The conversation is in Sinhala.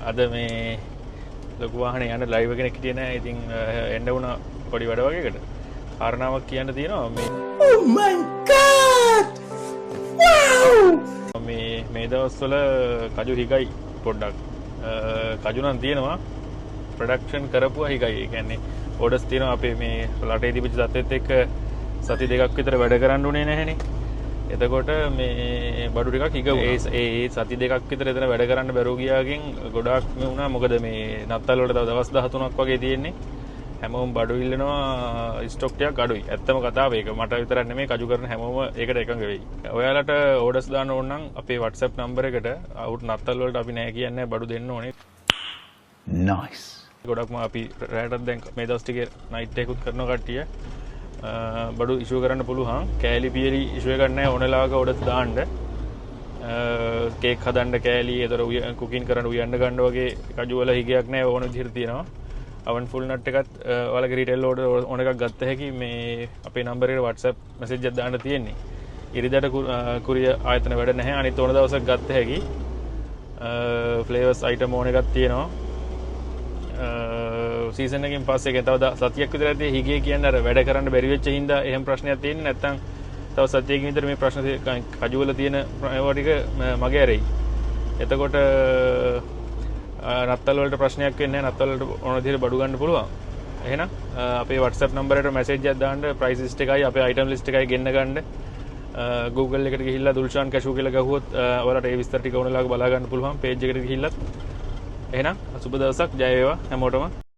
අද මේ ලොකු වාහනේ යන ලයිව් එකක් හිටියේ නෑ. ඉතින් එන්න වුණා පොඩි වැඩ වගේකට. කාරණාවක් කියන්න තියෙනවා මේ. Oh my god! Wow! මේ දවස්වල කජු හිගයි පොඩ්ඩක්. කජු නම් තියෙනවා. ප්‍රොඩක්ෂන් කරපුවා හිගයි. ඒ කියන්නේ ඕඩර්ස් තියෙනවා අපේ මේ රටේ තිබිච්ච තත්ත්වෙත් එක්ක සති දෙකක් විතර වැඩ කරන්න උනේ නැහැනේ. එතකොට මේ බඩු ටිකක් හිග ඒ සති දෙකක් විතර එතන වැඩ කරන්න බැරුව ගියාගෙන් ගොඩාක් වුණා. මොකද මේ නත්තල් වලට තව දවස් 13ක් වගේ තියෙන්නේ. හැමෝම බඩු ඉල්ලනවා ස්ටොක් ටිකක් අඩුයි. ඇත්තම කතාව ඒක. මට විතරක් නෙමෙයි කජු කරන හැමෝම ඒකට එකඟ වෙයි. ඔයාලට ඕඩර්ස් දාන්න ඕන නම් අපේ WhatsApp නම්බර් එකට අවුට් නත්තල් වලට අපි නෑ කියන්නේ බඩු දෙන්න ඕනේ. nice. ගොඩක්ම අපි රැටත් දැන් මේ දවස් ටිකේ නයිට් එකකුත් කරන කට්ටිය බඩු ඉෂුව කරන්න පුළුවන්. කෑලි පියලි ඉෂුව එකක් නැහැ. ඕනලාවක ඕඩර්ස් දාන්න. කේක් හදන්න කෑලි, ඒතර කුකින් කරන්න උයන්න ගන්න වගේ කජු වල හිගයක් නැහැ. ඕන විදිහට තියෙනවා. අවන් ෆුල් නට් එකත් ඔයාලගේ රීටේල් ඕඩර් ඕන එකක් ගත්ත හැකි මේ අපේ නම්බර් එකට WhatsApp මැසේජ් එකක් දාන්න තියෙන්නේ. ඉරිදට කුරිය ආයතන වැඩ නැහැ. අනිත් ඕන දවසක් ගත්ත හැකි. ෆ්ලේවර්ස් අයිටම් ඕන එකක් තියෙනවා. සීසන් එකකින් පස්සේ තව සතියක් විතර ඇද්දී හිගේ කියන්නේ අර වැඩ කරන්න බැරි වෙච්ච හින්දා එහෙම ප්‍රශ්නයක් තියෙන්නේ නැත්නම් තව සතියකින් විතර මේ ප්‍රශ්න කජු වල තියෙන ඒවා ටික මගේ ඇරෙයි. එතකොට නත්තල් වලට ප්‍රශ්නයක් වෙන්නේ නැහැ. නත්තල් වලට ඕන විදිහට බඩු ගන්න පුළුවන්. එහෙනම් අපේ WhatsApp නම්බර් එකට මැසේජ් එකක් දාන්න. ප්‍රයිස් ලිස්ට් එකයි අපේ අයිටම් ලිස්ට් එකයි ගෙන්න ගන්න. Google එකට ගිහිල්ලා දුල්ෂාන් කැෂු කියලා ගහුවොත් ඔයාලට ඒ විස්තර ටික ඕනලාක බලා ගන්න පුළුවන්. පේජ් එකට ගිහිල්ලා. එහෙනම් සුබ දවසක්. ජය වේවා හැමෝටම.